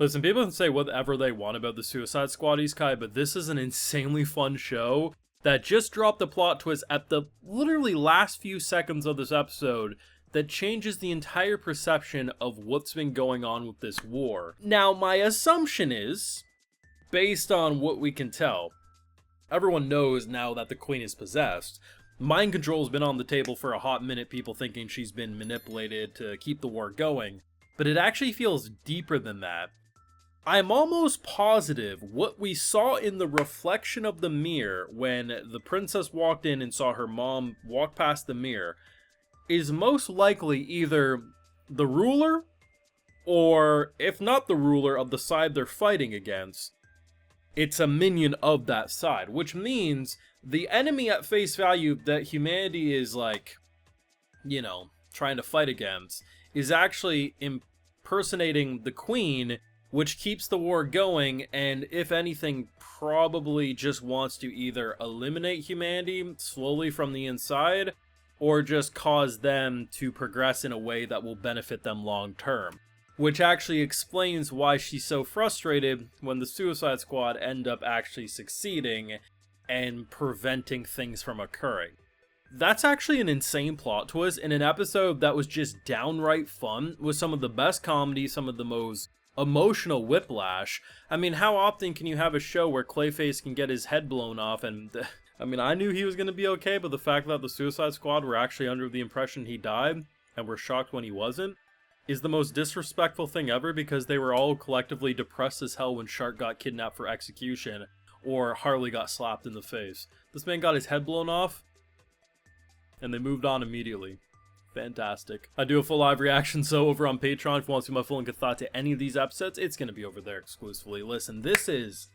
Listen, people can say whatever they want about the Suicide Squad Isekai, but this is an insanely fun show that just dropped the plot twist at the literally last few seconds of this episode that changes the entire perception of what's been going on with this war. Now, my assumption is, based on what we can tell, everyone knows now that the Queen is possessed. Mind control's been on the table for a hot minute, people thinking she's been manipulated to keep the war going, but it actually feels deeper than that. I'm almost positive what we saw in the reflection of the mirror when the princess walked in and saw her mom walk past the mirror is most likely either the ruler, or if not the ruler of the side they're fighting against, it's a minion of that side, which means the enemy at face value that humanity is like, you know, trying to fight against is actually impersonating the Queen, which keeps the war going, and if anything, probably just wants to either eliminate humanity slowly from the inside, or just cause them to progress in a way that will benefit them long term. Which actually explains why she's so frustrated when the Suicide Squad end up actually succeeding and preventing things from occurring. That's actually an insane plot twist in an episode that was just downright fun, with some of the best comedy, some of the most emotional whiplash. I mean, how often can you have a show where Clayface can get his head blown off and... I mean, I knew he was going to be okay, but the fact that the Suicide Squad were actually under the impression he died, and were shocked when he wasn't, is the most disrespectful thing ever, because they were all collectively depressed as hell when Shark got kidnapped for execution, or Harley got slapped in the face. This man got his head blown off, and they moved on immediately. Fantastic. I do a full live reaction, so over on Patreon, if you want to see my full and good thought to any of these episodes, it's going to be over there exclusively. Listen, this is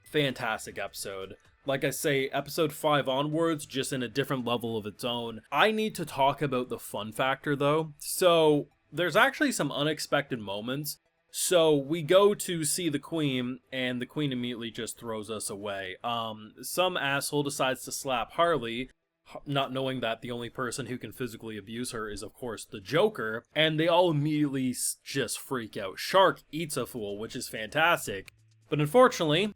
a fantastic episode. Like I say, episode 5 onwards, just in a different level of its own. I need to talk about the fun factor, though. So, there's actually some unexpected moments. So, we go to see the Queen, and the Queen immediately just throws us away. Some asshole decides to slap Harley, not knowing that the only person who can physically abuse her is, of course, the Joker, and they all immediately just freak out. Shark eats a fool, which is fantastic. But unfortunately,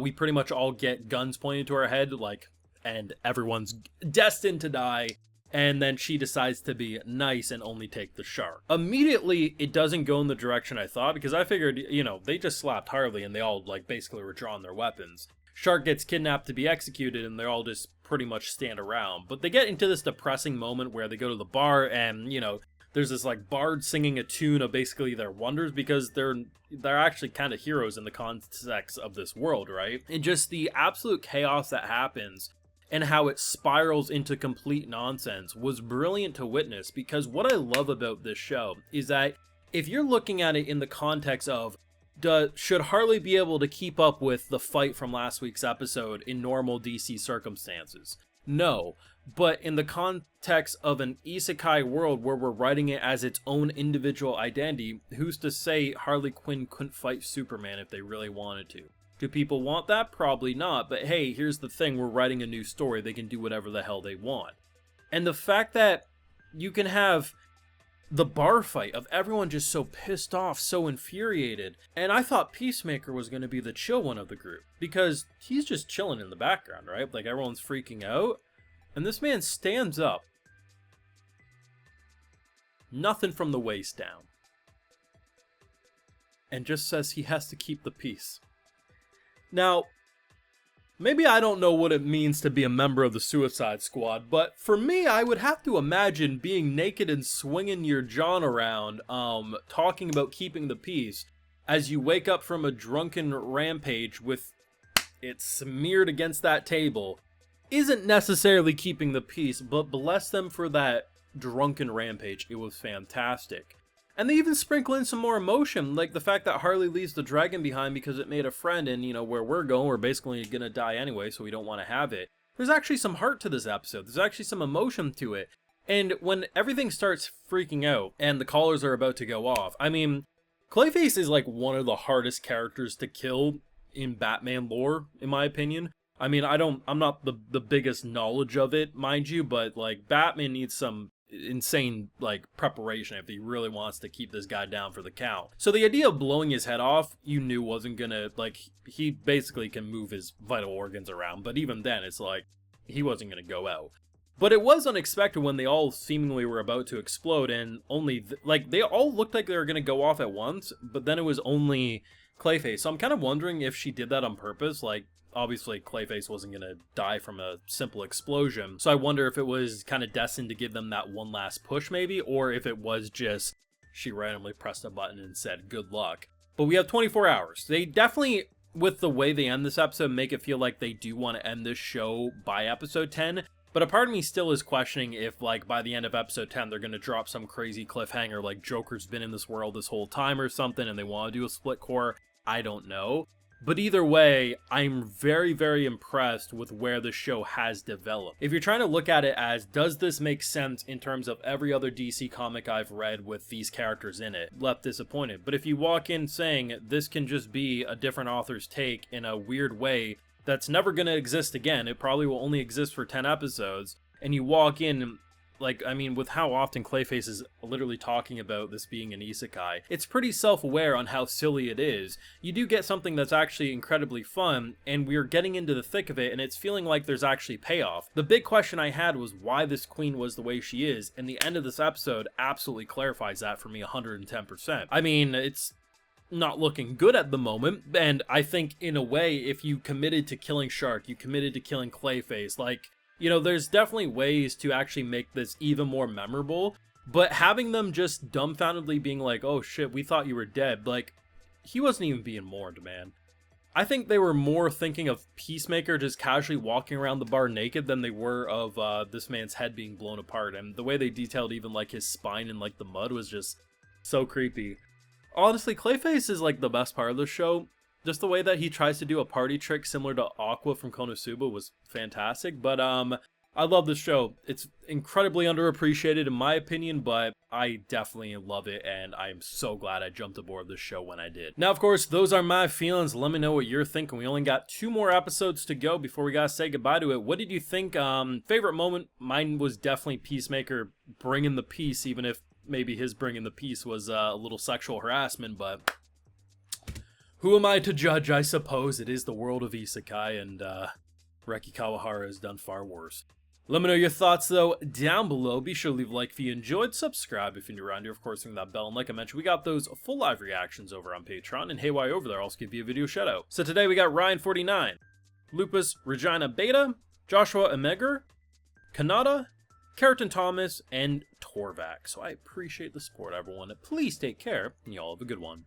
we pretty much all get guns pointed to our head, like, and everyone's destined to die, and then she decides to be nice and only take the shark. Immediately, it doesn't go in the direction I thought, because I figured, you know, they just slapped Harley and they all, like, basically were drawing their weapons. Shark gets kidnapped to be executed, and they all just pretty much stand around. But they get into this depressing moment where they go to the bar, and, you know, there's this, like, bard singing a tune of basically their wonders, because they're actually kind of heroes in the context of this world, right? And just the absolute chaos that happens and how it spirals into complete nonsense was brilliant to witness, because what I love about this show is that if you're looking at it in the context of should Harley be able to keep up with the fight from last week's episode in normal DC circumstances? No. But in the context of an isekai world where we're writing it as its own individual identity, who's to say Harley Quinn couldn't fight Superman if they really wanted to? Do people want that? Probably not. But hey, here's the thing, we're writing a new story. They can do whatever the hell they want. And the fact that you can have the bar fight of everyone just so pissed off, so infuriated. And I thought Peacemaker was going to be the chill one of the group, because he's just chilling in the background, right? Like, everyone's freaking out. And this man stands up. Nothing from the waist down. And just says he has to keep the peace. Now, maybe I don't know what it means to be a member of the Suicide Squad, but for me, I would have to imagine being naked and swinging your John around, talking about keeping the peace, as you wake up from a drunken rampage with it smeared against that table, isn't necessarily keeping the peace, but bless them for that drunken rampage. It was fantastic. And they even sprinkle in some more emotion, like the fact that Harley leaves the dragon behind because it made a friend, and, you know, where we're going, we're basically gonna die anyway, so we don't want to have it. There's actually some heart to this episode. There's actually some emotion to it. And when everything starts freaking out, and the collars are about to go off, I mean, Clayface is like one of the hardest characters to kill in Batman lore, in my opinion. I mean, I'm not the biggest knowledge of it, mind you, but, like, Batman needs some insane like preparation if he really wants to keep this guy down for the count. So the idea of blowing his head off, you knew wasn't gonna, like, he basically can move his vital organs around, but even then it's like he wasn't gonna go out. But it was unexpected when they all seemingly were about to explode, and only like they all looked like they were gonna go off at once, but then it was only Clayface. So I'm kind of wondering if she did that on purpose. Like, obviously Clayface wasn't gonna die from a simple explosion, so I wonder if it was kind of destined to give them that one last push maybe, or if it was just she randomly pressed a button and said good luck. But we have 24 hours. They definitely, with the way they end this episode, make it feel like they do want to end this show by episode 10, but a part of me still is questioning if, like, by the end of episode 10 they're gonna drop some crazy cliffhanger like Joker's been in this world this whole time or something and they want to do a split core. I don't know. But either way, I'm very, very impressed with where the show has developed. If you're trying to look at it as, does this make sense in terms of every other DC comic I've read with these characters in it, left disappointed. But if you walk in saying, this can just be a different author's take in a weird way that's never going to exist again, it probably will only exist for 10 episodes, and you walk in, like, I mean, with how often Clayface is literally talking about this being an isekai, it's pretty self-aware on how silly it is. You do get something that's actually incredibly fun, and we're getting into the thick of it, and it's feeling like there's actually payoff. The big question I had was why this queen was the way she is, and the end of this episode absolutely clarifies that for me 110%. I mean, it's not looking good at the moment, and I think in a way, if you committed to killing Shark, you committed to killing Clayface, like, you know, there's definitely ways to actually make this even more memorable, but having them just dumbfoundedly being like, oh shit, we thought you were dead, like, he wasn't even being mourned, man. I think they were more thinking of Peacemaker just casually walking around the bar naked than they were of this man's head being blown apart, and the way they detailed even, like, his spine and, like, the mud was just so creepy. Honestly, Clayface is, like, the best part of the show. Just the way that he tries to do a party trick similar to Aqua from Konosuba was fantastic, but I love this show. It's incredibly underappreciated in my opinion, but I definitely love it, and I am so glad I jumped aboard this show when I did. Now, of course, those are my feelings. Let me know what you're thinking. We only got 2 more episodes to go before we gotta say goodbye to it. What did you think? Favorite moment? Mine was definitely Peacemaker bringing the peace, even if maybe his bringing the peace was a little sexual harassment, but who am I to judge, I suppose? It is the world of isekai, and Reki Kawahara has done far worse. Let me know your thoughts, though, down below. Be sure to leave a like if you enjoyed, subscribe if you're new around here, of course, ring that bell, and like I mentioned, we got those full live reactions over on Patreon, and hey, while you're over there, I'll also give you a video shout-out. So today we got Ryan49, Lupus Regina Beta, Joshua Emeger, Kanata, Keratin Thomas, and Torvac. So I appreciate the support, everyone. Please take care, and y'all have a good one.